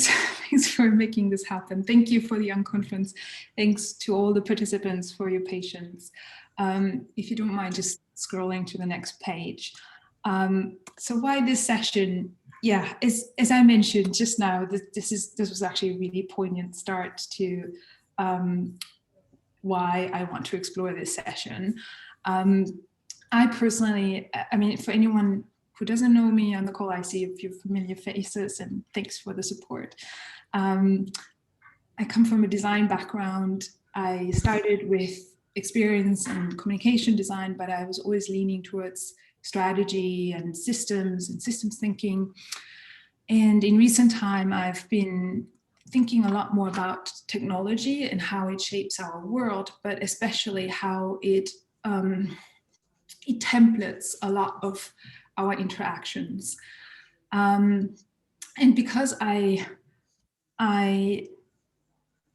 thanks for making this happen. Thank you for the unconference. Thanks to all the participants for your patience. If you don't mind just scrolling to the next page. So why this session? Yeah, as I mentioned just now, this was actually a really poignant start to why I want to explore this session. I personally, I mean, for anyone who doesn't know me on the call, I see a few familiar faces, and thanks for the support. I come from a design background. I started with experience in communication design, but I was always leaning towards strategy and systems thinking. And in recent time, I've been thinking a lot more about technology and how it shapes our world, but especially how it templates a lot of our interactions. And because I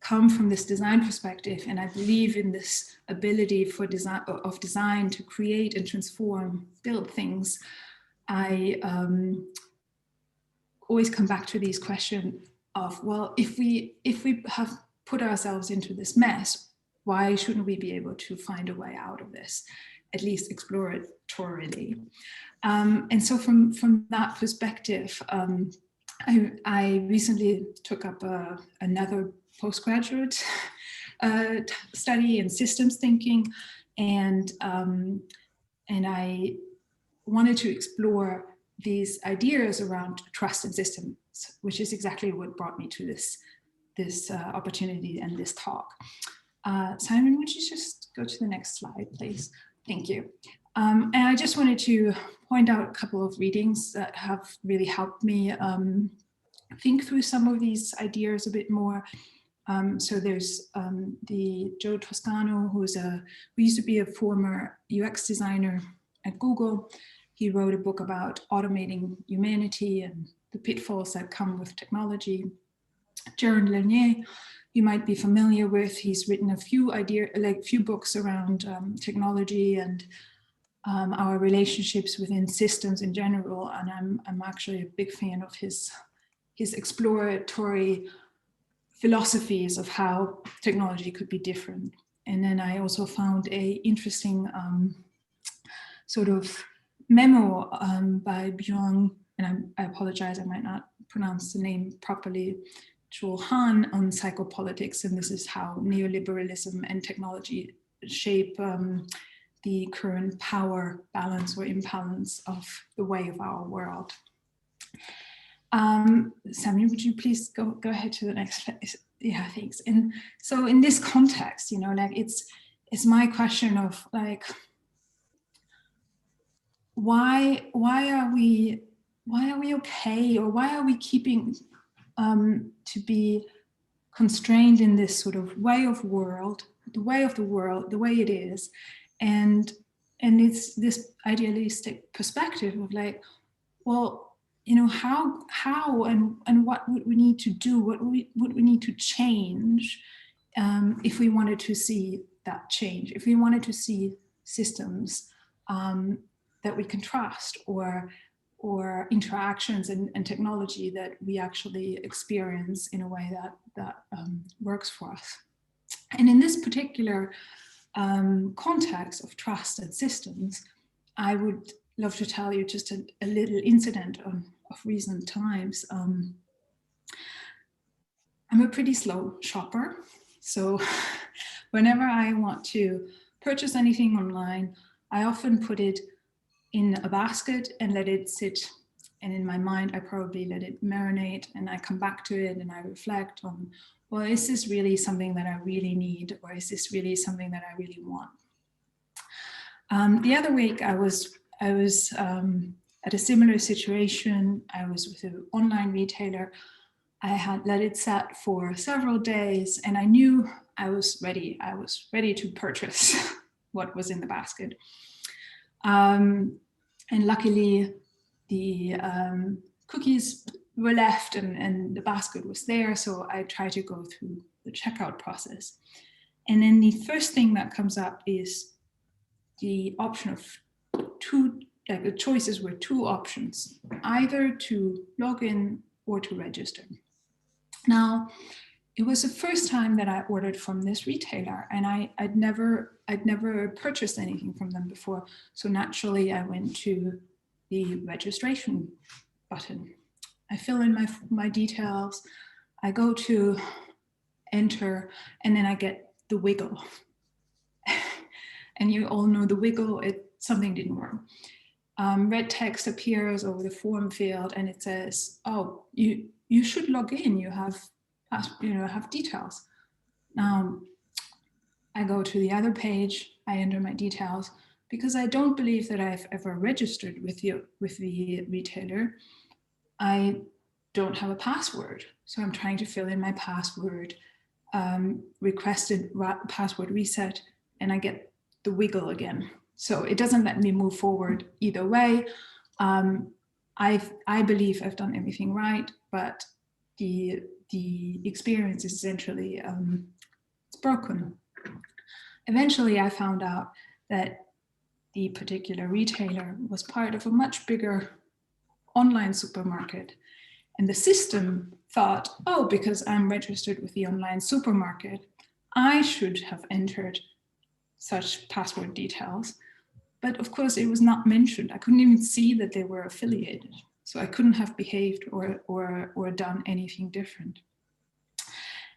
come from this design perspective, and I believe in this ability for design to create and transform, build things, I always come back to these questions of, well, if we have put ourselves into this mess, why shouldn't we be able to find a way out of this, at least exploratorily? And so from that perspective, I recently took up another postgraduate study in systems thinking, and I wanted to explore these ideas around trust and systems, which is exactly what brought me to this opportunity and this talk. Simon, would you just go to the next slide, please? Thank you. And I just wanted to point out a couple of readings that have really helped me think through some of these ideas a bit more. So there's the Joe Toscano, who used to be a former UX designer at Google. He wrote a book about automating humanity and the pitfalls that come with technology. Jaron Lanier, you might be familiar with. He's written a few books around technology and our relationships within systems in general. And I'm actually a big fan of his exploratory philosophies of how technology could be different. And then I also found a interesting sort of memo by Byung, and I apologize, I might not pronounce the name properly, Joel Han, on psychopolitics, and this is how neoliberalism and technology shape the current power balance or imbalance of the way of our world. Sammy, would you please go ahead to the next phase? Yeah, thanks. And so in this context, you know, like it's my question of like, why are we okay, or why are we keeping to be constrained in this sort of way of the world, the way it is, and it's this idealistic perspective of like, well, you know, how and what would we need to do, what would we need to change if we wanted to see that change, if we wanted to see systems that we can trust, or interactions and technology that we actually experience in a way that works for us. And in this particular context of trust and systems, I would love to tell you just a little incident of recent times. I'm a pretty slow shopper, so whenever I want to purchase anything online, I often put it in a basket and let it sit. And in my mind, I probably let it marinate, and I come back to it and I reflect on, well, is this really something that I really need, or is this really something that I really want? The other week, I was at a similar situation. I was with an online retailer. I had let it set for several days, and I knew I was ready. I was ready to purchase what was in the basket. And luckily, the cookies were left and the basket was there. So I tried to go through the checkout process. And then the first thing that comes up is the option of the choices were two options, either to log in or to register. Now, it was the first time that I ordered from this retailer, and I'd never purchased anything from them before. So naturally, I went to the registration button. I fill in my details. I go to enter, and then I get the wiggle. And you all know the wiggle, something didn't work. Red text appears over the form field, and it says, "Oh, you should log in. You have details." I go to the other page. I enter my details because I don't believe that I've ever registered with the retailer. I don't have a password, so I'm trying to fill in my password. Requested password reset, and I get the wiggle again. So it doesn't let me move forward either way. I believe I've done everything right, but the experience is essentially it's broken. Eventually, I found out that the particular retailer was part of a much bigger online supermarket. And the system thought, oh, because I'm registered with the online supermarket, I should have entered such password details. But of course, it was not mentioned. I couldn't even see that they were affiliated. So I couldn't have behaved or done anything different.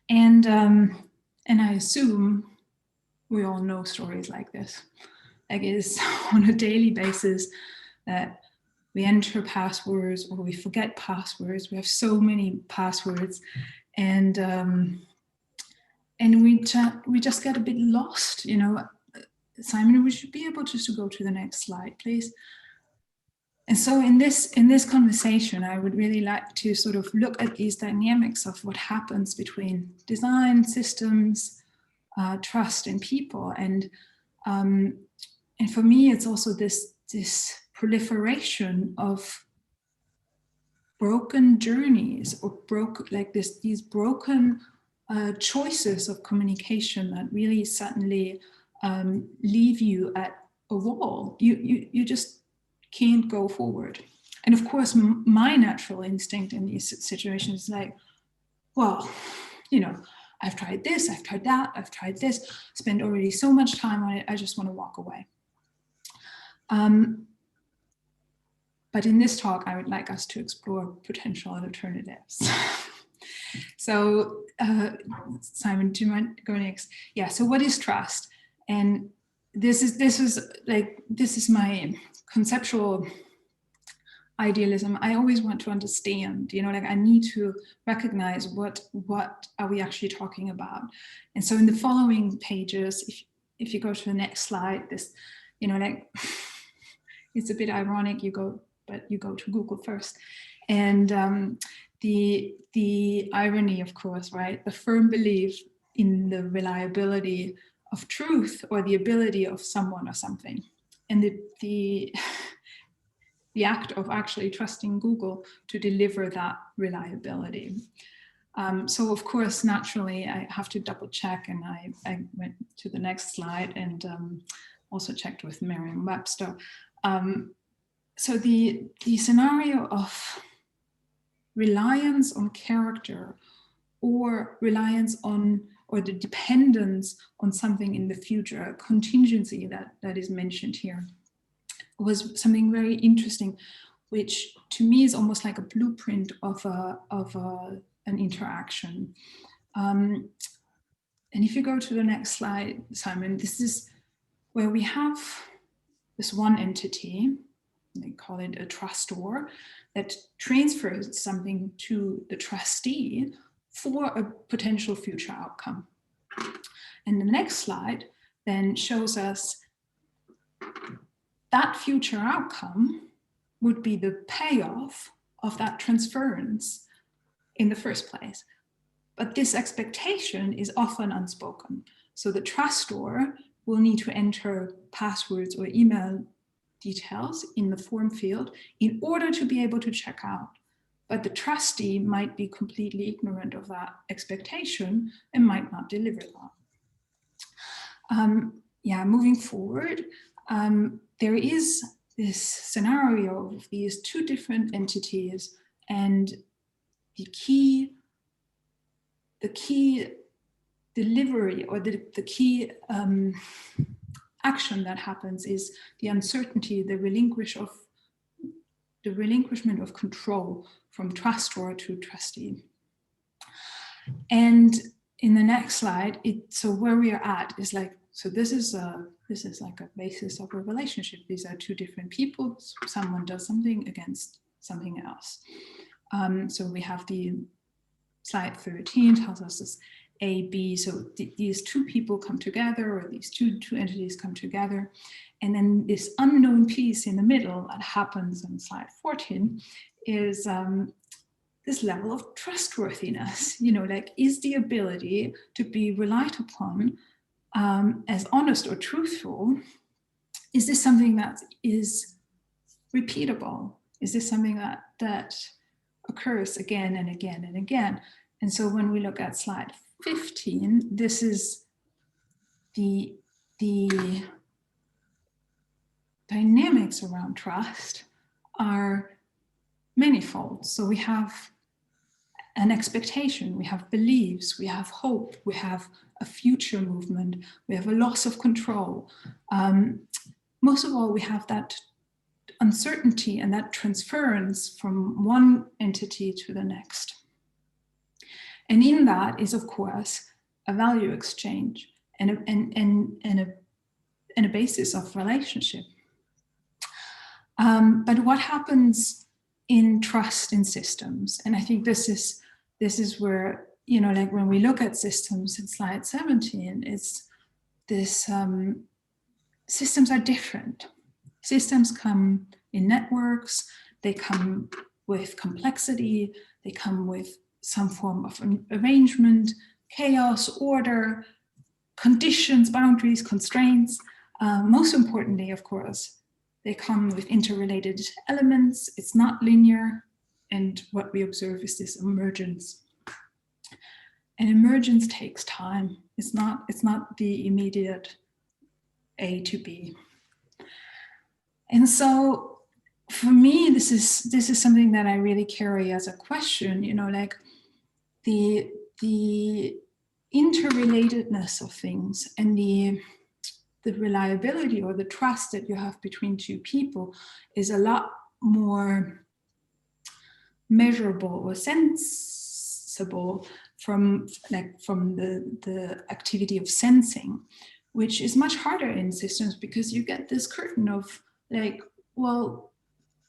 And I assume we all know stories like this. Like it is on a daily basis that we enter passwords or we forget passwords. We have so many passwords, and we just get a bit lost, you know. Simon, we should be able just to go to the next slide, please. And so in this conversation, I would really like to sort of look at these dynamics of what happens between design, systems, trust, and people. And for me, it's also this proliferation of broken journeys or these broken choices of communication that really suddenly leave you at a wall. You just can't go forward. And of course, my natural instinct in these situations is like, well, you know, I've tried this, I've tried that, I've tried this, spent already so much time on it, I just want to walk away. But in this talk, I would like us to explore potential alternatives. So, Simon, do you mind going next? Yeah. So, what is trust? And this is my conceptual idealism. I always want to understand. You know, like I need to recognize what are we actually talking about. And so, in the following pages, if you go to the next slide, this, you know, like it's a bit ironic. You go to Google first, and the irony, of course, right? The firm belief in the reliability of truth or the ability of someone or something, and the act of actually trusting Google to deliver that reliability. So of course, naturally, I have to double check, and I went to the next slide and also checked with Merriam-Webster. So the scenario of reliance on character or reliance on, or the dependence on something in the future, a contingency that is mentioned here, was something very interesting, which to me is almost like a blueprint of an interaction. And if you go to the next slide, Simon, this is where we have this one entity, they call it a trustor, that transfers something to the trustee for a potential future outcome. And the next slide then shows us that future outcome would be the payoff of that transference in the first place. But this expectation is often unspoken. So the trustor will need to enter passwords or email details in the form field in order to be able to check out. But the trustee might be completely ignorant of that expectation and might not deliver that. Moving forward, there is this scenario of these two different entities, and the key key delivery, or the key action that happens is the uncertainty, the relinquishment of control from trustor to trustee. And in the next slide, so where we are at is like, so this is like a basis of a relationship. These are two different people. Someone does something against something else. So we have the slide 13 tells us this A, B. So these two people come together, or these two entities come together. And then this unknown piece in the middle that happens on slide 14 is this level of trustworthiness, like, is the ability to be relied upon as honest or truthful, is this something that is repeatable? Is this something that occurs again and again and again? And so when we look at slide 15, this is the dynamics around trust are manifold. So we have an expectation, we have beliefs, we have hope, we have a future movement, we have a loss of control. Most of all, we have that uncertainty and that transference from one entity to the next. And in that is, of course, a value exchange and a basis of relationship. But what happens in trust in systems? And I think this is where, like when we look at systems in slide 17, it's this, systems are different. Systems come in networks, they come with complexity, they come with some form of arrangement, chaos, order, conditions, boundaries, constraints. Most importantly, of course, they come with interrelated elements. It's not linear. And what we observe is this emergence. And emergence takes time. It's not the immediate A to B. And so for me, this is something that I really carry as a question, like the interrelatedness of things and the reliability or the trust that you have between two people is a lot more measurable or sensible from the activity of sensing, which is much harder in systems because you get this curtain of like, well,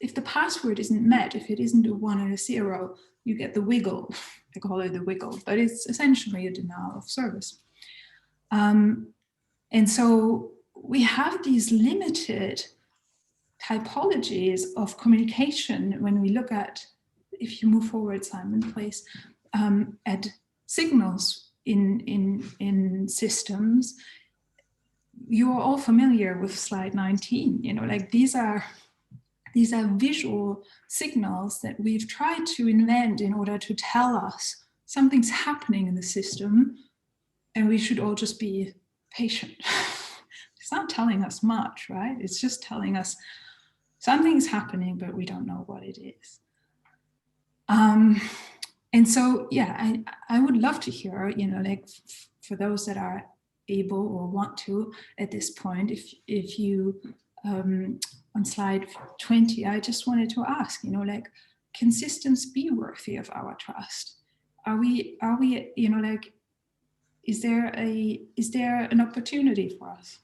if the password isn't met, if it isn't a 1 and a 0, you get the wiggle. I call it the wiggle, but it's essentially a denial of service. And so we have these limited typologies of communication when we look at, if you move forward, Simon, please, at signals in systems. You're all familiar with slide 19, like these are visual signals that we've tried to invent in order to tell us something's happening in the system, and we should all just be patient. It's not telling us much, right? It's just telling us something's happening, but we don't know what it is. And so, yeah, I would love to hear, like for those that are able or want to at this point, if you, on slide 20, I just wanted to ask, like, can systems be worthy of our trust? Are we, like, is there an opportunity for us?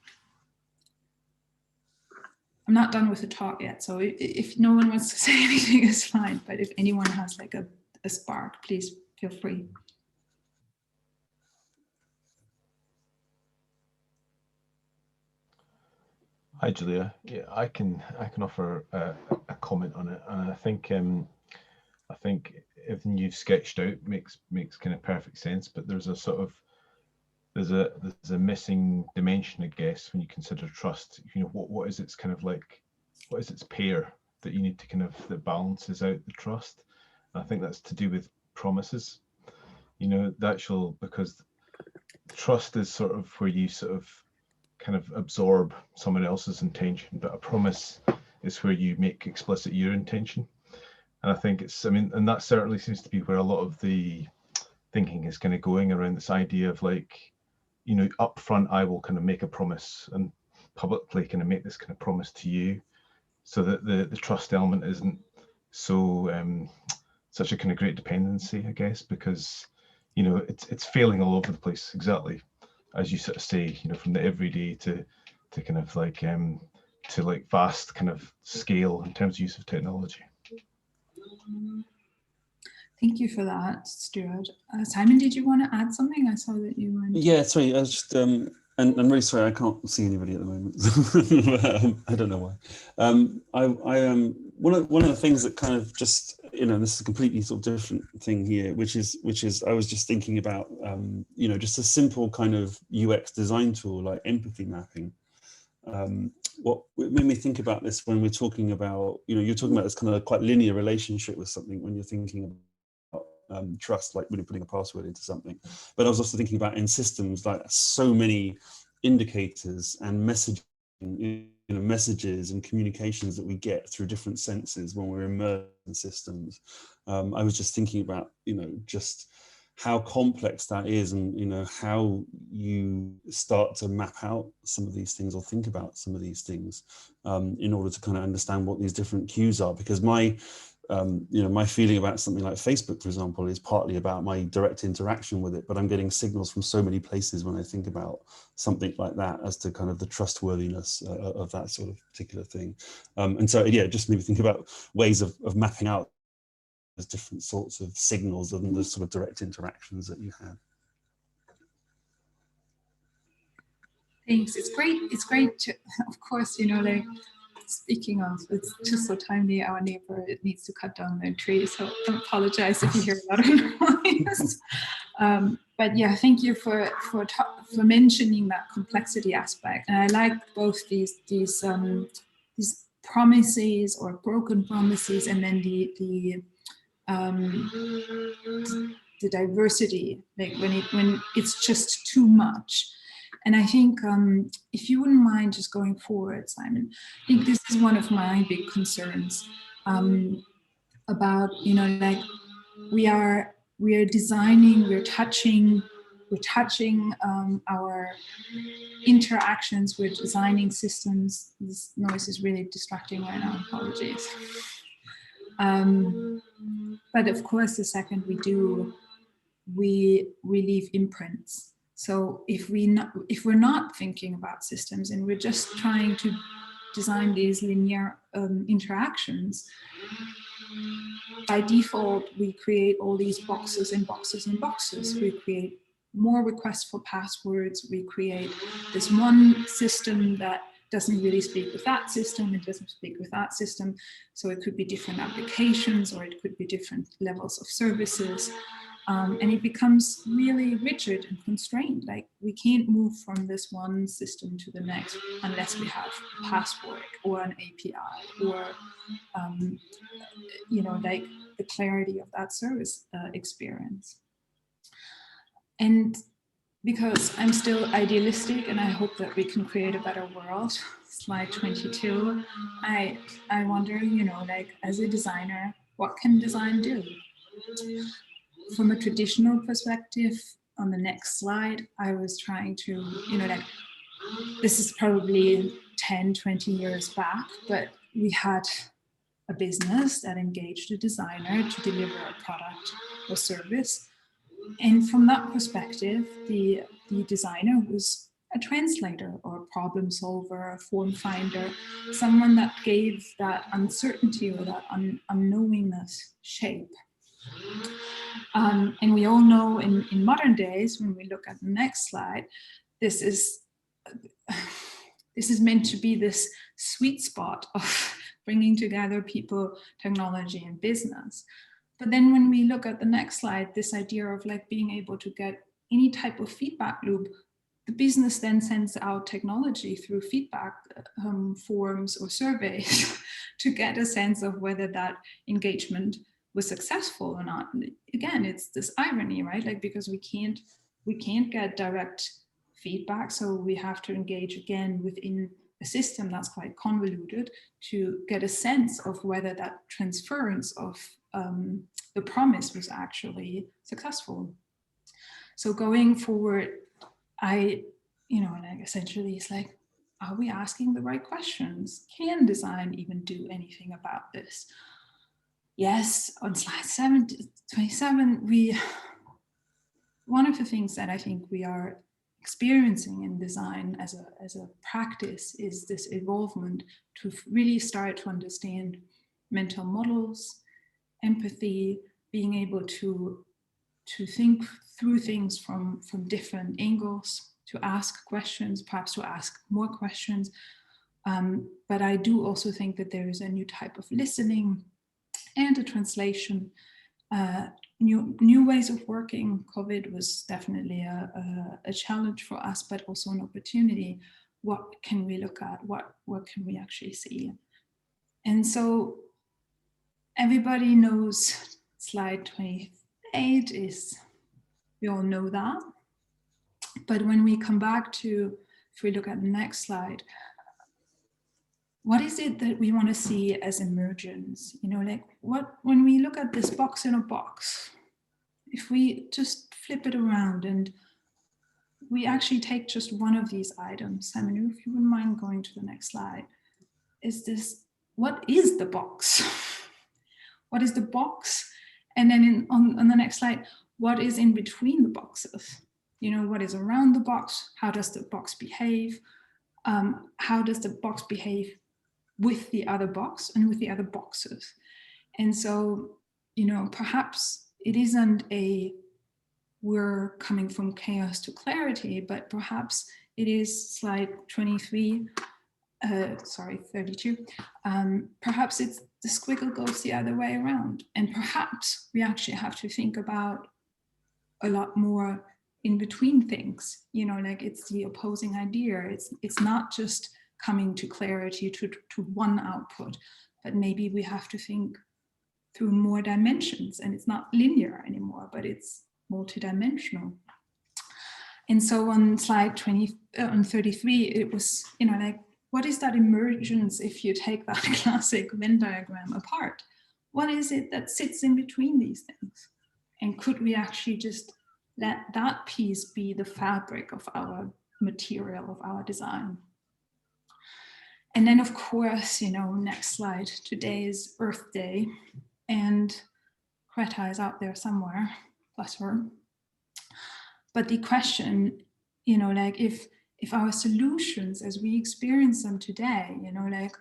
I'm not done with the talk yet, so if no one wants to say anything, it's fine. But if anyone has like a spark, please feel free. Hi, Julia. Yeah, I can offer a comment on it, and I think everything you've sketched out makes kind of perfect sense. But there's a sort of there's a missing dimension, I guess, when you consider trust. What is its kind of like, what is its pair that you need to kind of, that balances out the trust? And I think that's to do with promises. The actual, because trust is sort of where you sort of kind of absorb someone else's intention, but a promise is where you make explicit your intention. And I think and that certainly seems to be where a lot of the thinking is kind of going around this idea of like, you know, up front, I will kind of make a promise and publicly kind of make this kind of promise to you, so that the trust element isn't so such a kind of great dependency, I guess, because, you know, it's failing all over the place, exactly as you sort of say, you know, from the everyday to kind of like to like vast kind of scale in terms of use of technology. Thank you for that, Stuart. Simon, did you want to add something? I saw that you went. Yeah, sorry, I was just, and I'm really sorry, I can't see anybody at the moment. I don't know why. One of the things that kind of just, you know, this is a completely sort of different thing here, which is I was just thinking about, you know, just a simple kind of UX design tool like empathy mapping. What made me think about this when we're talking about, you know, you're talking about this kind of quite linear relationship with something when you're thinking about trust, like when you're putting a password into something. But I was also thinking about in systems, like so many indicators and messaging, you know, messages and communications that we get through different senses when we're immersed in systems. I was just thinking about, you know, just how complex that is, and, you know, how you start to map out some of these things or think about some of these things in order to kind of understand what these different cues are. Because my you know, my feeling about something like Facebook, for example, is partly about my direct interaction with it, but I'm getting signals from so many places when I think about something like that as to kind of the trustworthiness of that sort of particular thing. And so, yeah, it just made me think about ways of mapping out those different sorts of signals and the sort of direct interactions that you have. Thanks. It's great. It's great to, of course, you know, like, speaking of, it's just so timely. Our neighbor needs to cut down their tree, so I apologize if you hear a lot of noise. But yeah, thank you for mentioning that complexity aspect. And I like both these promises or broken promises, and then the diversity, like when it's just too much. And I think if you wouldn't mind just going forward, Simon, I think this is one of my big concerns about, you know, like we are designing, we're touching our interactions, we're designing systems. This noise is really distracting right now, apologies. But of course, the second we do, we leave imprints. So if we're not thinking about systems and we're just trying to design these linear interactions, by default, we create all these boxes and boxes and boxes. We create more requests for passwords. We create this one system that doesn't really speak with that system. It doesn't speak with that system. So it could be different applications, or it could be different levels of services. And it becomes really rigid and constrained. Like, we can't move from this one system to the next unless we have a password or an API or, you know, like the clarity of that service experience. And because I'm still idealistic and I hope that we can create a better world, slide 22, I wonder, you know, like, as a designer, what can design do? From a traditional perspective, on the next slide, I was trying to, you know, like, this is probably 10, 20 years back, but we had a business that engaged a designer to deliver a product or service. And from that perspective, the designer was a translator or a problem solver, a form finder, someone that gave that uncertainty or that unknowingness shape. And we all know in modern days, when we look at the next slide, this is meant to be this sweet spot of bringing together people, technology, and business. But then when we look at the next slide, this idea of like being able to get any type of feedback loop, the business then sends out technology through feedback forms or surveys to get a sense of whether that engagement was successful or not. And again, it's this irony, right? Like, because we can't get direct feedback, so we have to engage again within a system that's quite convoluted to get a sense of whether that transference of the promise was actually successful. So going forward, like essentially it's like, are we asking the right questions? Can design even do anything about this? Yes, on slide 27, one of the things that I think we are experiencing in design as a practice is this evolvement to really start to understand mental models, empathy, being able to think through things from different angles, to ask questions, perhaps to ask more questions. But I do also think that there is a new type of listening and a translation, new ways of working. COVID was definitely a challenge for us, but also an opportunity. What can we look at? What can we actually see? And so everybody knows slide 28 is, we all know that. But when we come back to, if we look at the next slide, what is it that we want to see as emergence? Like when we look at this box in a box, if we just flip it around and we actually take just one of these items, Simon, if you wouldn't mind going to the next slide, what is the box? What is the box? And then on the next slide, what is in between the boxes? What is around the box? How does the box behave? How does the box behave with the other box and with the other boxes? And so, perhaps it isn't we're coming from chaos to clarity, but perhaps it is slide 32. Perhaps it's the squiggle goes the other way around. And perhaps we actually have to think about a lot more in between things, like it's the opposing idea. It's not just coming to clarity to one output, but maybe we have to think through more dimensions, and it's not linear anymore, but it's multidimensional. And so on slide 33, it was, like, what is that emergence if you take that classic Venn diagram apart? What is it that sits in between these things? And could we actually just let that piece be the fabric of our material, of our design? And then, of course, next slide, today is Earth Day, and Greta is out there somewhere, bless her. But the question, like if our solutions as we experience them today, like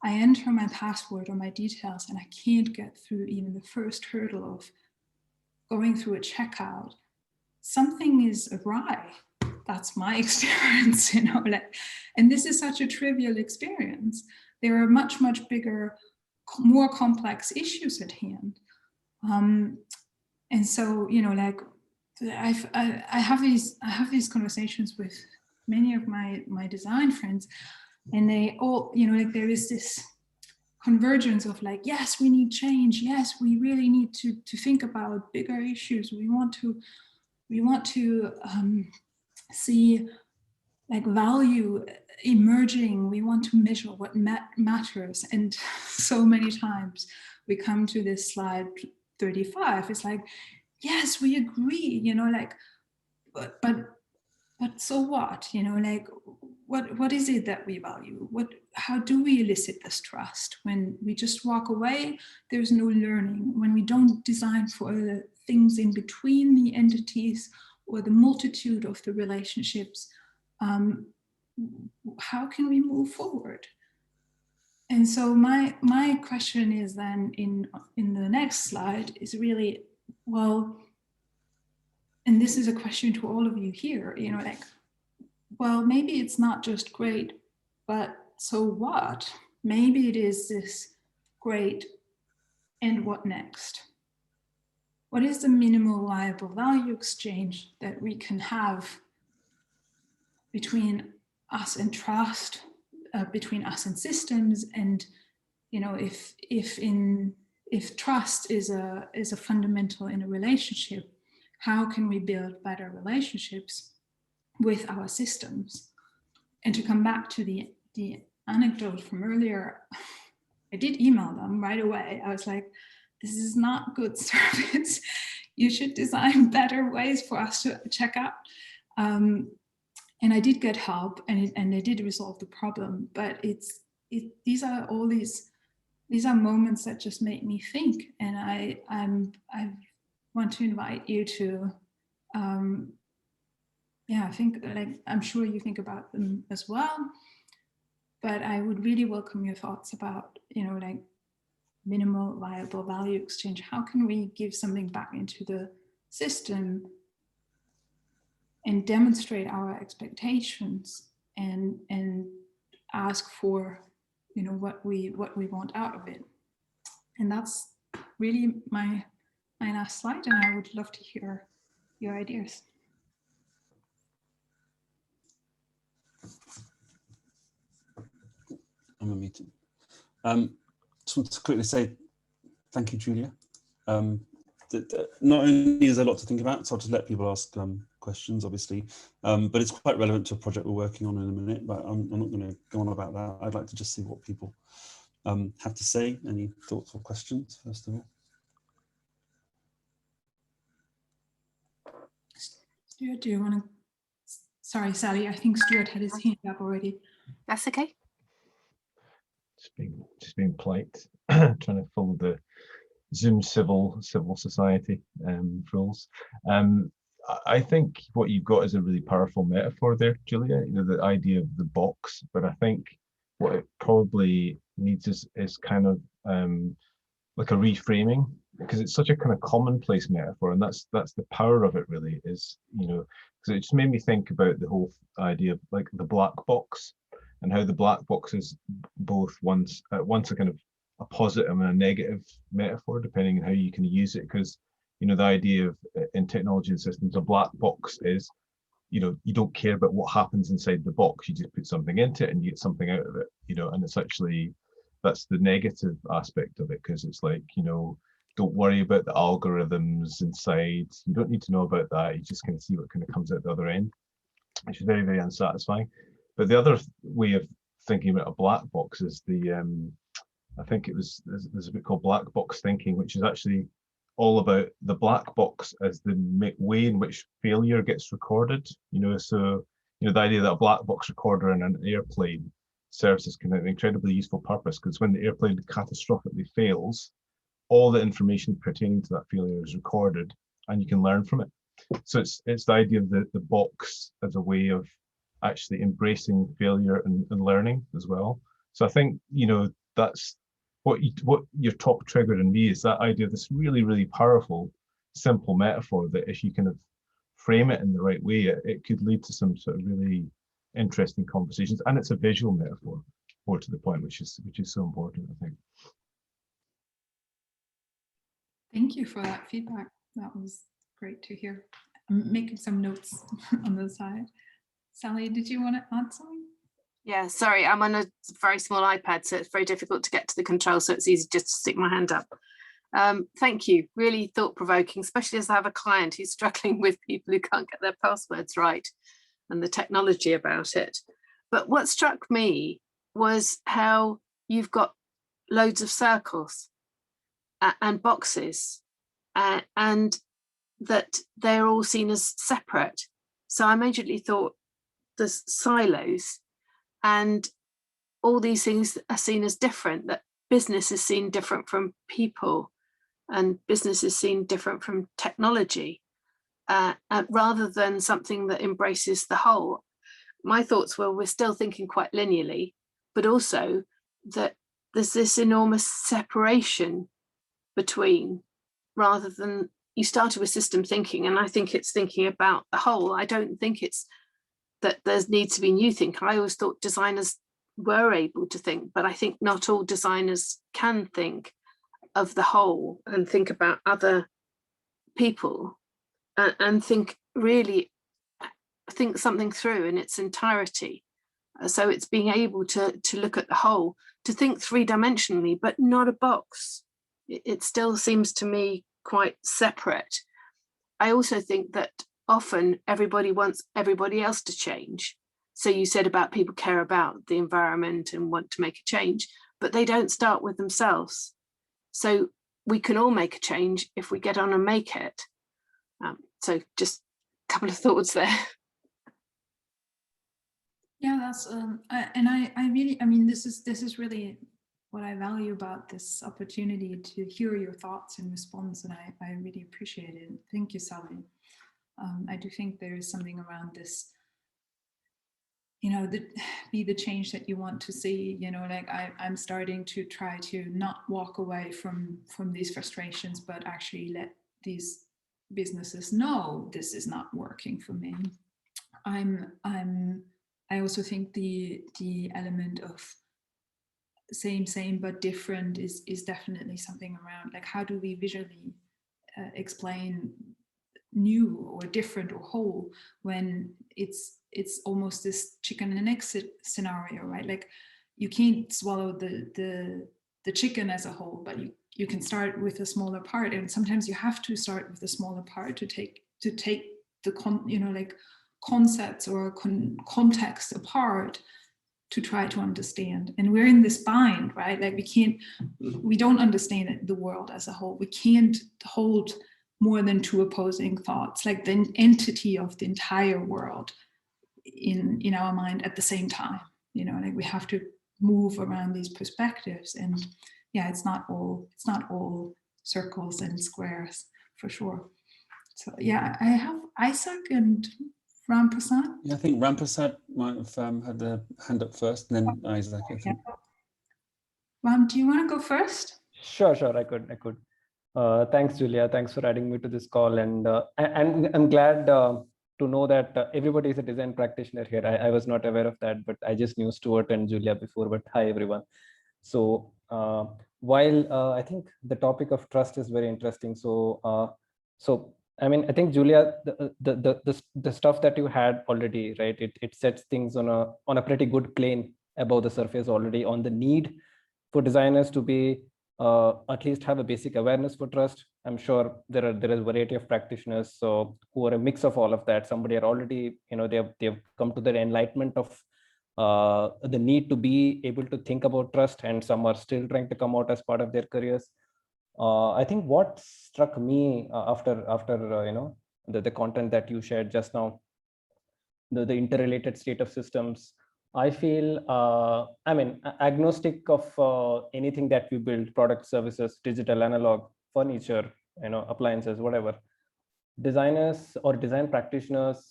I enter my password or my details and I can't get through even the first hurdle of going through a checkout, something is awry. That's my experience, and this is such a trivial experience. There are much, much bigger, more complex issues at hand. And so, like I have these conversations with many of my design friends, and they all, like there is this convergence of like, yes, we need change. Yes, we really need to think about bigger issues. We want to see like value emerging. We want to measure what matters. And so many times we come to this slide 35. It's like, yes, we agree, like, but so what? Like, what is it that we value? How do we elicit this trust? When we just walk away, there's no learning. When we don't design for the things in between the entities or the multitude of the relationships, how can we move forward? And so my question is then in the next slide is really, well, and this is a question to all of you here, like, well, maybe it's not just great, but so what? Maybe it is this great, and what next? What is the minimal viable value exchange that we can have between us and trust, between us and systems? And if trust is a fundamental in a relationship, how can we build better relationships with our systems? And to come back to the anecdote from earlier, I did email them right away. I was like, this is not good service. you should design better ways for us to check out. And I did get help, and they did resolve the problem. But these are moments that just make me think, and I want to invite you to, think, like, I'm sure you think about them as well. But I would really welcome your thoughts about, like, minimal viable value exchange. How can we give something back into the system and demonstrate our expectations and ask for, what we want out of it? And that's really my last slide, and I would love to hear your ideas. I'm a meeting. Just want to quickly say thank you, Julia. Not only is there a lot to think about, so I'll just let people ask questions, obviously, but it's quite relevant to a project we're working on in a minute, but I'm not going to go on about that. I'd like to just see what people have to say. Any thoughts or questions, first of all? Stuart, do you want to? Sorry, Sally, I think Stuart had his hand up already. That's okay. Just being polite, trying to follow the Zoom civil society rules. I think what you've got is a really powerful metaphor there, Julia. The idea of the box. But I think what it probably needs is kind of like a reframing, because it's such a kind of commonplace metaphor, and that's the power of it. Really, is because it just made me think about the whole idea of like the black box, and how the black box is both once a kind of a positive and a negative metaphor, depending on how you can use it. Because the idea of in technology and systems, a black box is you don't care about what happens inside the box. You just put something into it and you get something out of it. And it's actually, that's the negative aspect of it, because it's like, don't worry about the algorithms inside. You don't need to know about that. You just kind of see what kind of comes out the other end, which is very, very unsatisfying. But the other way of thinking about a black box is I think there's a bit called black box thinking, which is actually all about the black box as the way in which failure gets recorded. So the idea that a black box recorder in an airplane serves as kind of an incredibly useful purpose, because when the airplane catastrophically fails, all the information pertaining to that failure is recorded, and you can learn from it. So it's the idea of the box as a way of actually embracing failure and learning as well. So I think that's what your top triggered in me, is that idea of this really, really powerful, simple metaphor that if you kind of frame it in the right way, it could lead to some sort of really interesting conversations. And it's a visual metaphor, more to the point, which is so important, I think. Thank you for that feedback. That was great to hear. I'm making some notes on the side. Sally, did you want to add something? Yeah, sorry, I'm on a very small iPad, so it's very difficult to get to the control, so it's easy just to stick my hand up. Thank you, really thought-provoking, especially as I have a client who's struggling with people who can't get their passwords right and the technology about it. But what struck me was how you've got loads of circles and boxes, and that they're all seen as separate. So I immediately thought there's silos, and all these things are seen as different, that business is seen different from people, and business is seen different from technology, rather than something that embraces the whole. My thoughts were, we're still thinking quite linearly, but also that there's this enormous separation between, rather than, you started with system thinking, and I think it's thinking about the whole. I don't think it's that there needs to be new thinking. I always thought designers were able to think, but I think not all designers can think of the whole and think about other people and think something through in its entirety. So it's being able to look at the whole, to think three-dimensionally, but not a box. It still seems to me quite separate. I also think that often everybody wants everybody else to change. So you said about people care about the environment and want to make a change, but they don't start with themselves. So we can all make a change if we get on and make it. So just a couple of thoughts there. Yeah, that's I really, I mean, this is really what I value about this opportunity to hear your thoughts in response, and I really appreciate it. Thank you, Sally. I do think there is something around this, you know, be the change that you want to see. You know, like I'm starting to try to not walk away from these frustrations, but actually let these businesses know this is not working for me. I also think the element of same but different is definitely something around, like, how do we visually explain new or different or whole when it's almost this chicken and egg scenario, right? Like, you can't swallow the chicken as a whole, but you can start with a smaller part, and sometimes you have to start with a smaller part to take the concepts or context apart to try to understand. And we're in this bind, right? Like, we don't understand the world as a whole. We can't hold more than two opposing thoughts, like the entity of the entire world in our mind at the same time. You know, like, we have to move around these perspectives, and yeah, it's not all circles and squares, for sure. So yeah, I have Isaac and Ramprasad. Yeah, I think Ramprasad might have had the hand up first, and then Isaac, I think. Ram, do you want to go first? Sure, I could. Thanks, Julia. Thanks for adding me to this call, and I'm glad to know that everybody is a design practitioner here. I was not aware of that, but I just knew Stuart and Julia before. But hi, everyone. So while I think the topic of trust is very interesting, so I mean, I think, Julia, the stuff that you had already, right? It sets things on a pretty good plane above the surface already on the need for designers to be at least have a basic awareness for trust. I'm sure there is a variety of practitioners who are a mix of all of that. Somebody are already, you know, they've come to the enlightenment of the need to be able to think about trust, and some are still trying to come out as part of their careers. I think what struck me after you know, the content that you shared just now, the interrelated state of systems, I feel, I mean, agnostic of anything that we build, products, services, digital, analog, furniture, you know, appliances, whatever, designers or design practitioners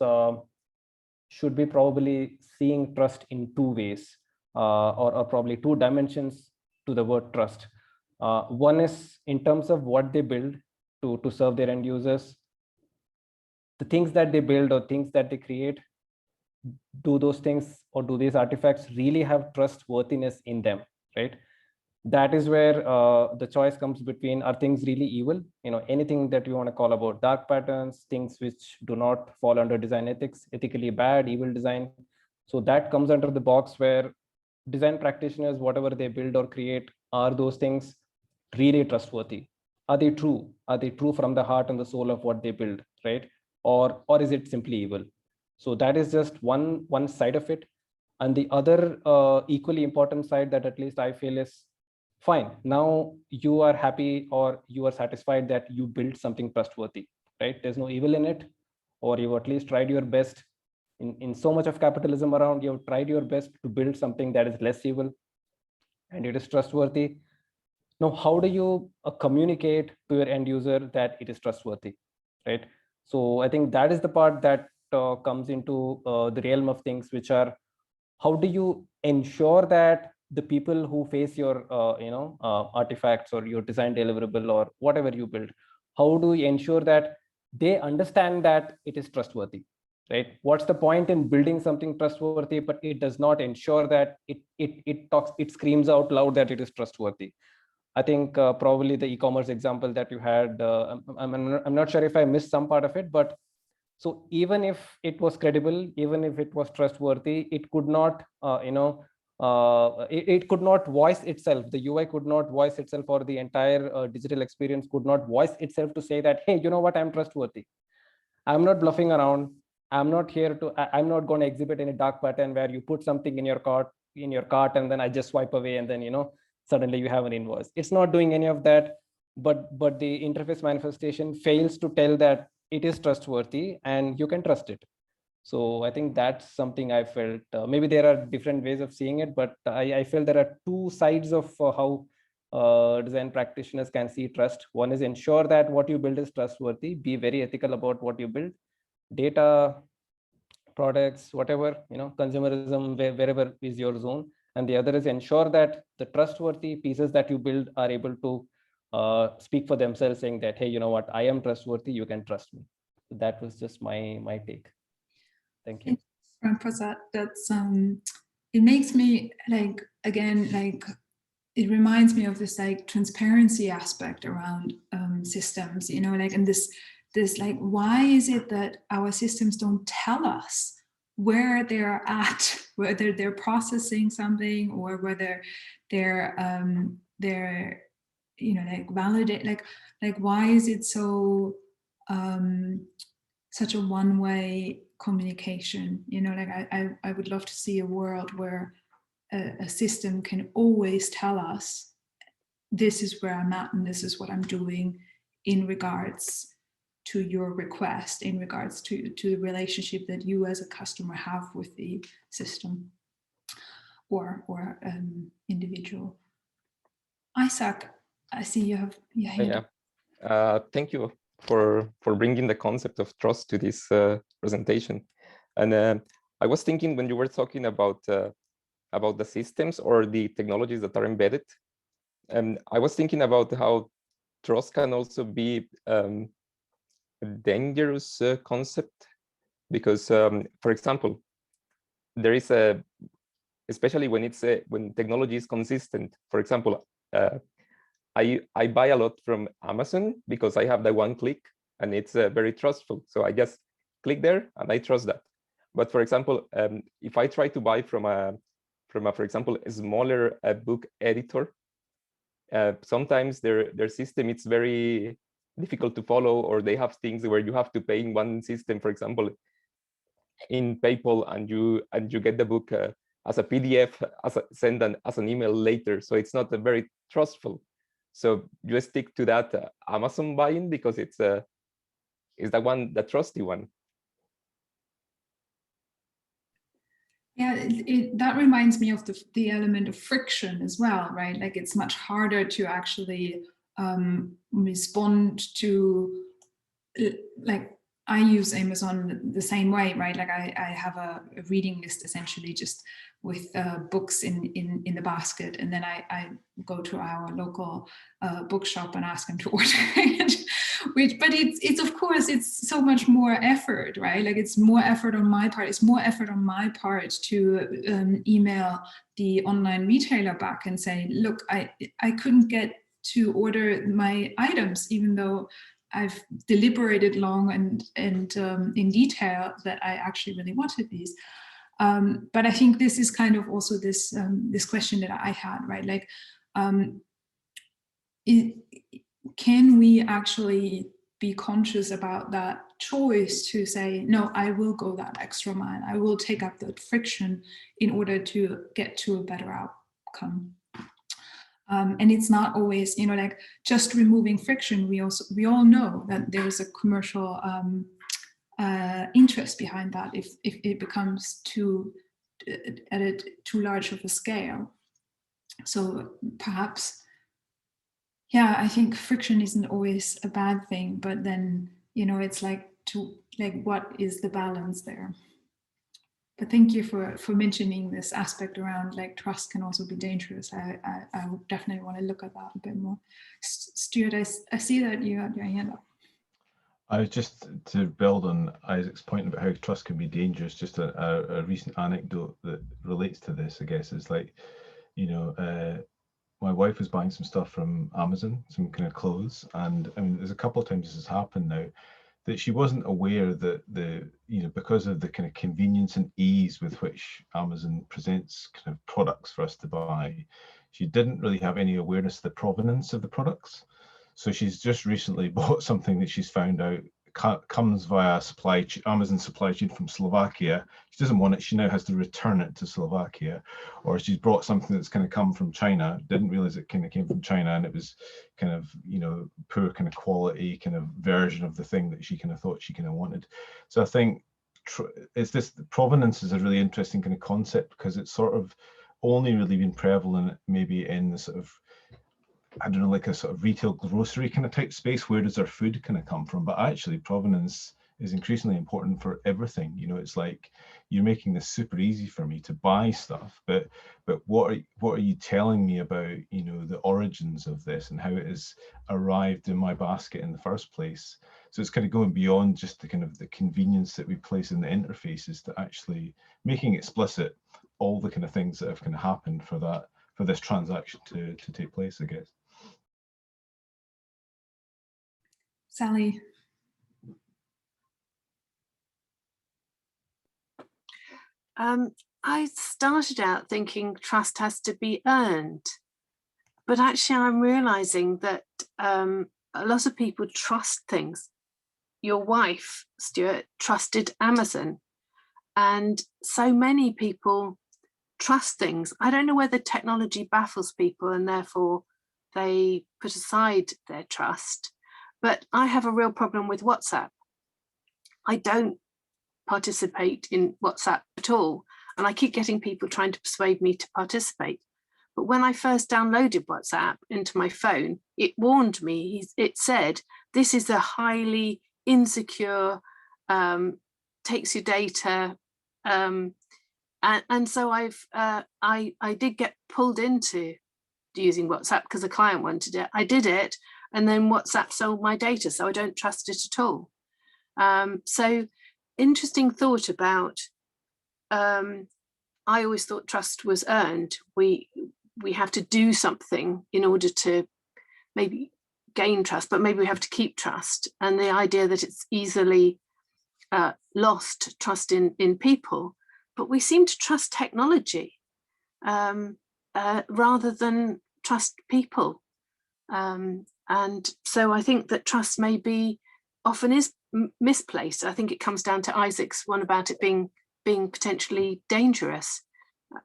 should be probably seeing trust in two ways, or probably two dimensions to the word trust. One is in terms of what they build to serve their end users. The things that they build or things that they create, do those things or do these artifacts really have trustworthiness in them, right? That is where the choice comes between, are things really evil? You know, anything that you want to call about dark patterns, things which do not fall under design ethics, ethically bad, evil design. So that comes under the box where design practitioners, whatever they build or create, are those things really trustworthy? Are they true? Are they true from the heart and the soul of what they build, right? Or is it simply evil? So that is just one side of it. And the other equally important side that at least I feel is, fine, now you are happy or you are satisfied that you built something trustworthy, right? There's no evil in it, or you've at least tried your best. In so much of capitalism around, you've tried your best to build something that is less evil and it is trustworthy. Now, how do you communicate to your end user that it is trustworthy, right? So I think that is the part that comes into the realm of things, which are, how do you ensure that the people who face your artifacts or your design deliverable or whatever you build, how do you ensure that they understand that it is trustworthy, right? What's the point in building something trustworthy, but it does not ensure that it screams out loud that it is trustworthy? I think probably the e-commerce example that you had, I'm not sure if I missed some part of it, but so even if it was credible, even if it was trustworthy, it could not, it could not voice itself. The UI could not voice itself, or the entire digital experience could not voice itself to say that, hey, you know what, I'm trustworthy. I'm not bluffing around. I'm not here to, I'm not going to exhibit any dark pattern where you put something in your cart, and then I just swipe away, and then, you know, suddenly you have an invoice. It's not doing any of that, but the interface manifestation fails to tell that it is trustworthy and you can trust it. So I think that's something I felt. Maybe there are different ways of seeing it, but I feel there are two sides of how design practitioners can see trust. One is ensure that what you build is trustworthy, be very ethical about what you build, data, products, whatever, consumerism, wherever is your zone. And the other is ensure that the trustworthy pieces that you build are able to speak for themselves, saying that, hey, you know what, I am trustworthy, you can trust me. So that was just my take. Thank you. For that, that's it makes me again it reminds me of this transparency aspect around systems, and this why is it that our systems don't tell us where they're at, whether they're processing something or whether they're validate, why is it so such a one-way communication? I would love to see a world where a system can always tell us, this is where I'm at and this is what I'm doing in regards to your request, in regards to the relationship that you as a customer have with the system or individual. Isaac, I see you have your hand. Yeah. Thank you for bringing the concept of trust to this presentation. And I was thinking when you were talking about the systems or the technologies that are embedded, I was thinking about how trust can also be a dangerous concept, because, for example, there is especially when when technology is consistent. For example, I buy a lot from Amazon because I have the one click and it's very trustful. So I just click there and I trust that. But for example, if I try to buy from for example, a smaller book editor, sometimes their system, it's very difficult to follow, or they have things where you have to pay in one system, for example, in PayPal, and you get the book as a PDF, send as an email later. So it's not very trustful. So you stick to that Amazon buying because it's the trusty one. Yeah, that reminds me of the element of friction as well, right? It's much harder to actually respond to, I use Amazon the same way, right? I have a reading list essentially just with books in the basket, and then I go to our local bookshop and ask them to order it. But it's of course it's so much more effort, right? It's more effort on my part. It's more effort on my part to email the online retailer back and say, look, I couldn't get to order my items, even though I've deliberated long and in detail that I actually really wanted these. But I think this is kind of also this question that I had, right? Can we actually be conscious about that choice to say, no, I will go that extra mile. I will take up that friction in order to get to a better outcome. And it's not always, just removing friction. We all know that there's a commercial interest behind that if it becomes too large of a scale. So perhaps, yeah, I think friction isn't always a bad thing, but then it's what is the balance there? But thank you for mentioning this aspect around trust can also be dangerous. I would definitely want to look at that a bit more. Stuart, I see that you had your hand up. I was just to build on Isaac's point about how trust can be dangerous. Just a recent anecdote that relates to this, I guess, is my wife was buying some stuff from Amazon, some kind of clothes, and I mean, there's a couple of times this has happened now, that she wasn't aware that because of the kind of convenience and ease with which Amazon presents kind of products for us to buy, she didn't really have any awareness of the provenance of the products. So she's just recently bought something that she's found out comes via Amazon supply chain from Slovakia. She doesn't want it. She now has to return it to Slovakia, or she's brought something that's kind of come from China. Didn't realize it kind of came from China, and it was kind of, you know, poor kind of quality kind of version of the thing that she kind of thought she kind of wanted. So I think it's this provenance is a really interesting kind of concept, because it's sort of only really been prevalent maybe in the sort of, I don't know, like a sort of retail grocery kind of type space. Where does our food kind of come from? But actually provenance is increasingly important for everything. You know, it's like, you're making this super easy for me to buy stuff, but what are you telling me about, you know, the origins of this and how it has arrived in my basket in the first place? So it's kind of going beyond just the kind of the convenience that we place in the interfaces to actually making explicit all the kind of things that have kind of happened for this transaction to take place, I guess. Sally. I started out thinking trust has to be earned, but actually I'm realizing that a lot of people trust things. Your wife, Stuart, trusted Amazon, and so many people trust things. I don't know whether technology baffles people and therefore they put aside their trust, but I have a real problem with WhatsApp. I don't participate in WhatsApp at all, and I keep getting people trying to persuade me to participate. But when I first downloaded WhatsApp into my phone, it warned me. It said, this is a highly insecure, takes your data, and so I did get pulled into using WhatsApp because a client wanted it. I did it, and then WhatsApp sold my data, so I don't trust it at all. So interesting thought about, I always thought trust was earned. We have to do something in order to maybe gain trust, but maybe we have to keep trust. And the idea that it's easily lost, trust in people, but we seem to trust technology rather than trust people. And so I think that trust maybe often is misplaced. I think it comes down to Isaac's one about it being potentially dangerous.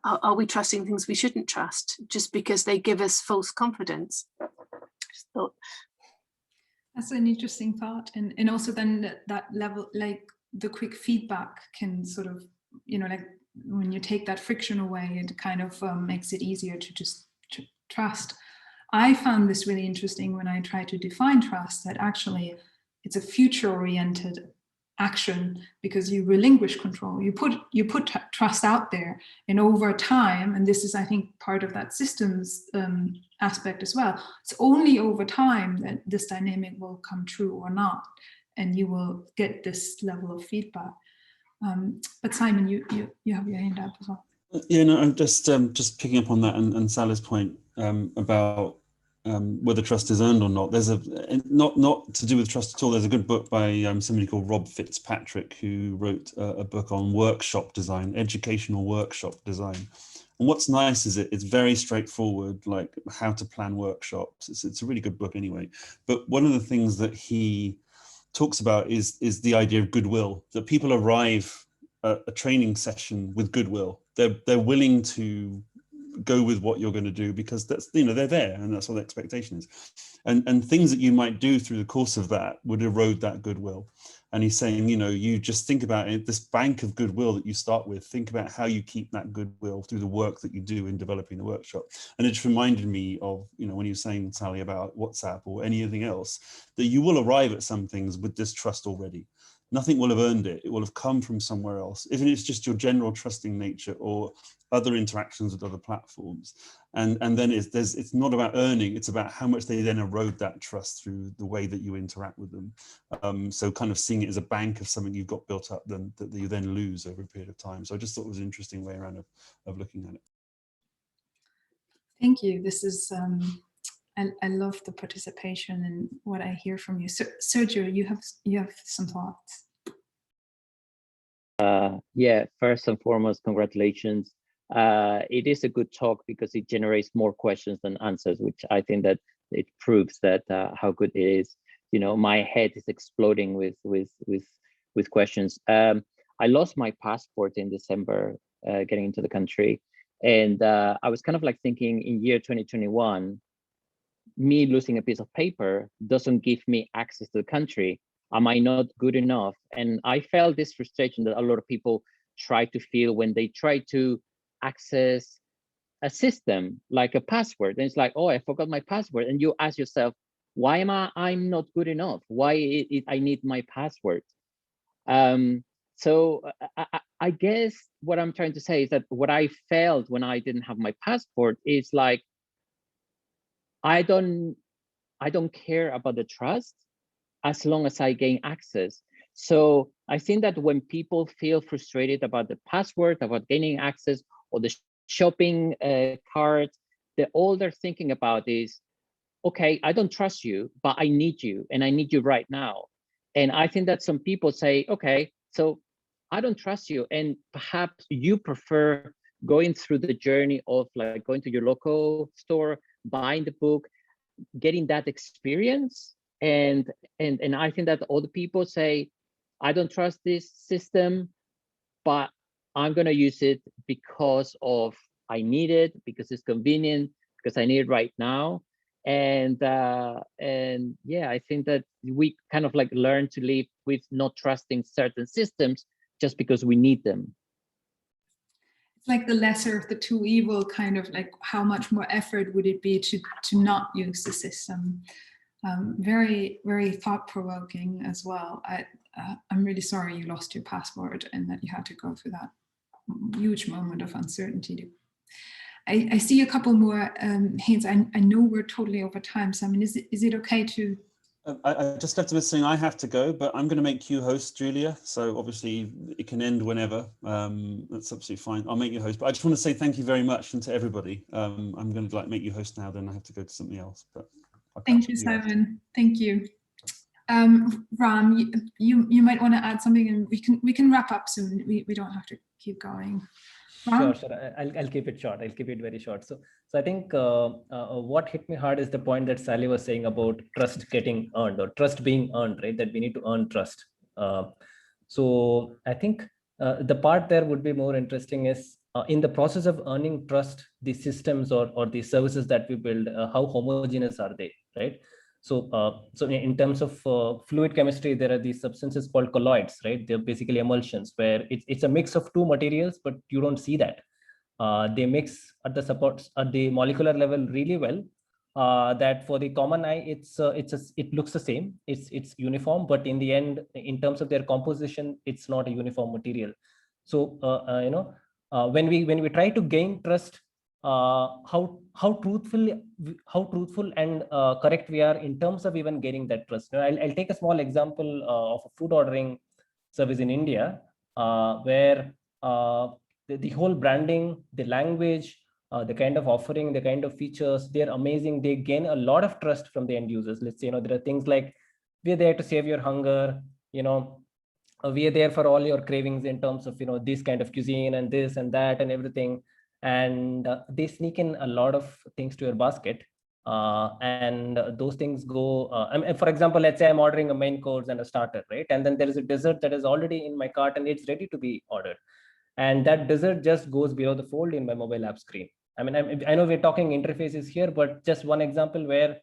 Are we trusting things we shouldn't trust just because they give us false confidence? I just thought. That's an interesting thought. And also then that level, like the quick feedback can sort of, you know, like when you take that friction away, it kind of makes it easier to just trust. I found this really interesting when I tried to define trust, that actually it's a future-oriented action because you relinquish control. You put trust out there, and over time, and this is, I think, part of that systems aspect as well, it's only over time that this dynamic will come true or not, and you will get this level of feedback. But Simon, you have your hand up as well. Yeah, no, I'm just picking up on that and Sally's point about whether trust is earned or not. There's not to do with trust at all. There's a good book by somebody called Rob Fitzpatrick, who wrote a book on workshop design, educational workshop design. And what's nice is it's very straightforward, like how to plan workshops. It's a really good book anyway. But one of the things that he talks about is the idea of goodwill, that people arrive at a training session with goodwill. They're willing to go with what you're going to do because that's, you know, they're there and that's what the expectation is. And things that you might do through the course of that would erode that goodwill. And he's saying, you know, you just think about it, this bank of goodwill that you start with, think about how you keep that goodwill through the work that you do in developing the workshop. And it just reminded me of, you know, when you were saying, Sally, about WhatsApp or anything else, that you will arrive at some things with this trust already. Nothing will have earned it. It will have come from somewhere else, even if it's just your general trusting nature or other interactions with other platforms. And then it's not about earning, it's about how much they then erode that trust through the way that you interact with them. So kind of seeing it as a bank of something you've got built up that you then lose over a period of time. So I just thought it was an interesting way around of looking at it. Thank you. This is, I love the participation and what I hear from you. So, Sergio, you have some thoughts. Yeah, first and foremost, congratulations. It is a good talk because it generates more questions than answers, which I think that it proves that how good it is. my head is exploding with questions. I lost my passport in December, getting into the country. And I was kind of like thinking, in year 2021, me losing a piece of paper doesn't give me access to the country. Am I not good enough? And I felt this frustration that a lot of people try to feel when they try to access a system like a password. And it's like, oh, I forgot my password. And you ask yourself, why am I'm not good enough? Why I need my password? So I guess what I'm trying to say is that what I felt when I didn't have my passport is like, I don't care about the trust as long as I gain access. So I think that when people feel frustrated about the password, about gaining access, or the shopping cart, all they're thinking about is, okay, I don't trust you, but I need you, and I need you right now. And I think that some people say, okay, so I don't trust you, and perhaps you prefer going through the journey of like going to your local store, buying the book, getting that experience. And I think that all the people say, I don't trust this system, but I'm going to use it because of I need it, because it's convenient, because I need it right now. And yeah, I think that we kind of like learn to live with not trusting certain systems just because we need them. It's like the lesser of the two evil, kind of like how much more effort would it be to not use the system. Very, very thought-provoking as well. I'm really sorry you lost your passport and that you had to go through that huge moment of uncertainty. I see a couple more hands. I know we're totally over time, so I mean, is it okay to? I just left a message saying I have to go, but I'm going to make you host, Julia. So obviously it can end whenever. That's absolutely fine. I'll make you host. But I just want to say thank you very much, and to everybody. I'm going to make you host now. Then I have to go to something else. But thank you, Simon. Thank you. Ram, you might want to add something, and we can wrap up soon. We don't have to keep going. Sure. I'll keep it short. I'll keep it very short. So I think what hit me hard is the point that Sally was saying about trust getting earned, or trust being earned, right? That we need to earn trust. So I think the part there would be more interesting is in the process of earning trust, the systems or the services that we build, how homogeneous are they, right? So in terms of fluid chemistry, there are these substances called colloids, right? They're basically emulsions where it's a mix of two materials, but you don't see that. They mix at the molecular level really well. That for the common eye, it looks the same. It's uniform, but in the end, in terms of their composition, it's not a uniform material. So when we try to gain trust, how truthful and correct we are in terms of even getting that trust. I'll take a small example of a food ordering service in India, where the whole branding, the language, the kind of offering, the kind of features, they're amazing. They gain a lot of trust from the end users. Let's say, there are things like, we're there to save your hunger, we are there for all your cravings in terms of, this kind of cuisine and this and that and everything. And they sneak in a lot of things to your basket. And those things go, for example, let's say I'm ordering a main course and a starter, right? And then there is a dessert that is already in my cart and it's ready to be ordered. And that dessert just goes below the fold in my mobile app screen. I mean, I know we're talking interfaces here, but just one example where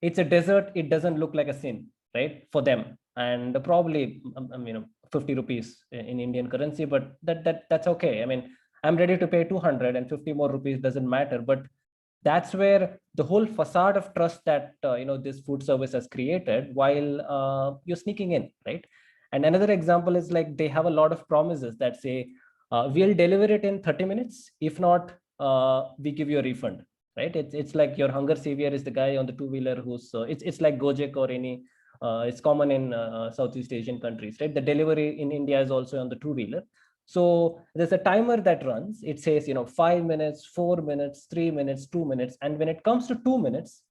it's a dessert, it doesn't look like a sin, right? For them. And probably, 50 rupees in Indian currency, but that's okay. I mean, I'm ready to pay 250 more rupees, doesn't matter. But that's where the whole facade of trust that this food service has created while you're sneaking in, right? And another example is like they have a lot of promises that say, we'll deliver it in 30 minutes. If not, we give you a refund, right? It's like your hunger savior is the guy on the two-wheeler who's, it's like Gojek or any, it's common in Southeast Asian countries, right? The delivery in India is also on the two-wheeler. So there's a timer that runs. It says, 5 minutes, 4 minutes, 3 minutes, 2 minutes. And when it comes to 2 minutes,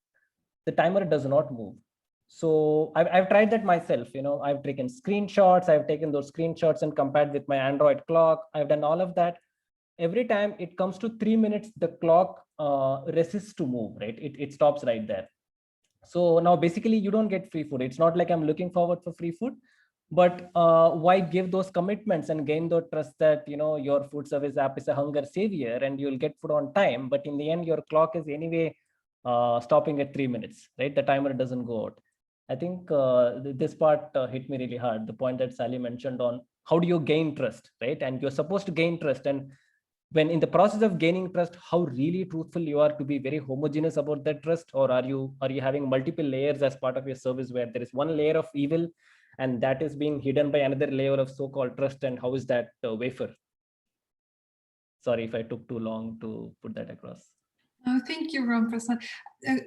the timer does not move. So I've tried that myself. I've taken screenshots. I've taken those screenshots and compared with my Android clock. I've done all of that. Every time it comes to 3 minutes, the clock resists to move, right? It stops right there. So now basically you don't get free food. It's not like I'm looking forward for free food, but why give those commitments and gain the trust that, you know, your food service app is a hunger savior and you'll get food on time, but in the end your clock is anyway stopping at 3 minutes, right? The timer doesn't go out. I think this part hit me really hard. The point that Sally mentioned on how do you gain trust, right? And you're supposed to gain trust, and when in the process of gaining trust, how really truthful you are to be very homogeneous about that trust, or are you having multiple layers as part of your service where there is one layer of evil and that is being hidden by another layer of so-called trust, and how is that wafer? Sorry if I took too long to put that across. Oh, thank you, Ram Prasad.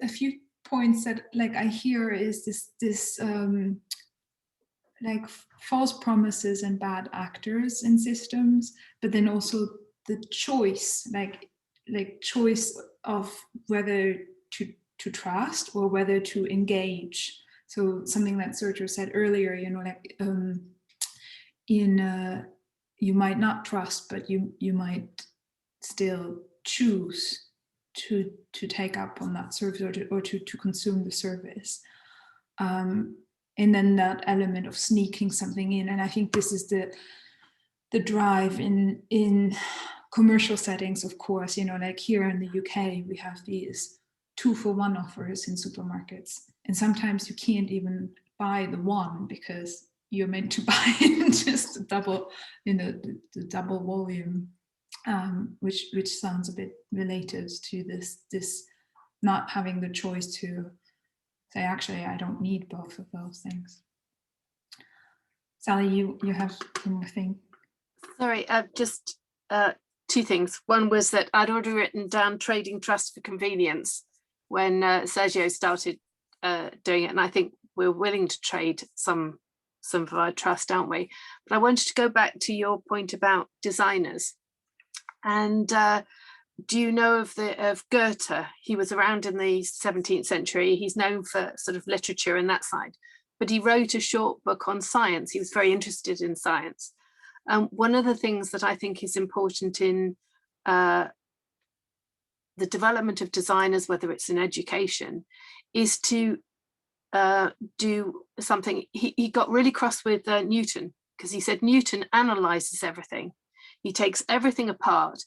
A few points that like I hear is this like false promises and bad actors in systems, but then also the choice, like choice of whether to trust or whether to engage. So something that Sergio said earlier, you know, like you might not trust, but you might still choose to take up on that service or to consume the service. And then that element of sneaking something in. And I think this is the drive in commercial settings, of course, you know, like here in the UK, we have these 2-for-1 offers in supermarkets. And sometimes you can't even buy the one because you're meant to buy just double, you know, the double volume, which sounds a bit related to this not having the choice to say, actually, I don't need both of those things. Sally, you have one more thing. Sorry, just two things. One was that I'd already written down trading trust for convenience when Sergio started doing it, and I think we're willing to trade some of our trust, aren't we? But I wanted to go back to your point about designers. And do you know of Goethe? He was around in the 17th century. He's known for sort of literature and that side, but he wrote a short book on science. He was very interested in science. One of the things that I think is important in the development of designers, whether it's in education, is to do something. He got really cross with Newton because he said Newton analyzes everything. He takes everything apart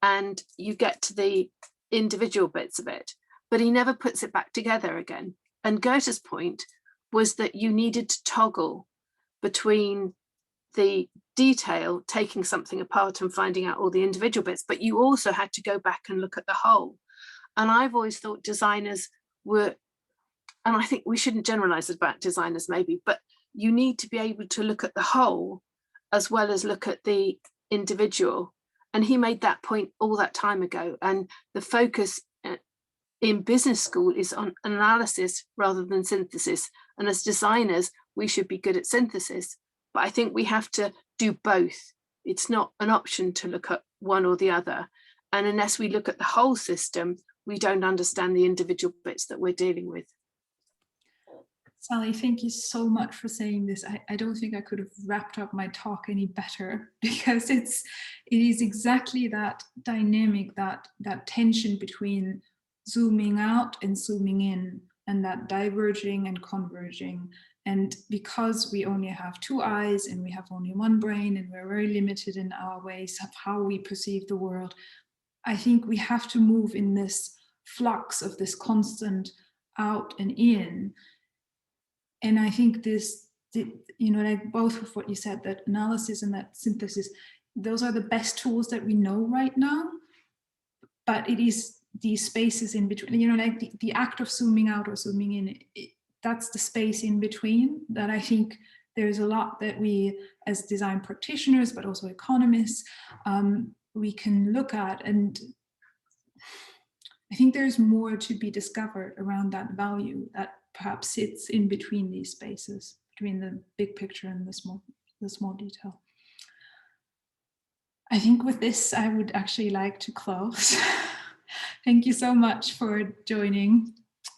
and you get to the individual bits of it, but he never puts it back together again. And Goethe's point was that you needed to toggle between the detail, taking something apart and finding out all the individual bits, but you also had to go back and look at the whole. And I've always thought designers were, and I think we shouldn't generalize about designers maybe, but you need to be able to look at the whole as well as look at the individual. And he made that point all that time ago. And the focus in business school is on analysis rather than synthesis. And as designers, we should be good at synthesis. But I think we have to do both. It's not an option to look at one or the other. And unless we look at the whole system, we don't understand the individual bits that we're dealing with. Sally, thank you so much for saying this. I don't think I could have wrapped up my talk any better, because it is exactly that dynamic, that tension between zooming out and zooming in, and that diverging and converging. And because we only have two eyes and we have only one brain and we're very limited in our ways of how we perceive the world, I think we have to move in this flux of this constant out and in. And I think this, you know, like both of what you said, that analysis and that synthesis, those are the best tools that we know right now. But it is these spaces in between, you know, like the act of zooming out or zooming in, that's the space in between that I think there's a lot that we as design practitioners, but also economists, we can look at. And I think there's more to be discovered around that value that perhaps sits in between these spaces, between the big picture and the small detail. I think with this, I would actually like to close. Thank you so much for joining,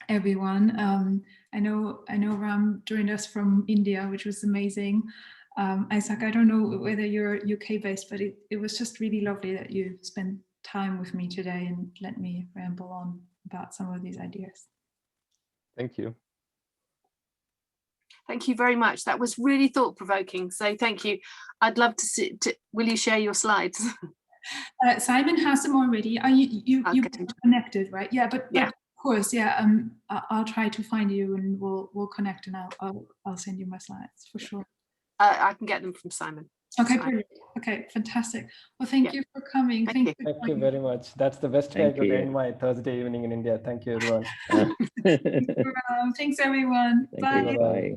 everyone. I know Ram joined us from India, which was amazing. Isaac, I don't know whether you're UK based, but it was just really lovely that you spent time with me today and let me ramble on about some of these ideas. Thank you. Thank you very much. That was really thought-provoking. So thank you. I'd love to see. Will you share your slides? Simon has them already. Are you connected, right? Yeah, but of course, yeah. I'll try to find you, and we'll connect, and I'll send you my slides for sure. I can get them from Simon. Okay, brilliant. Okay, fantastic. Well, thank you for coming. Thank you very much. That's the best way I could end my Thursday evening in India. Thank you, everyone. Thanks, everyone. Bye. Bye.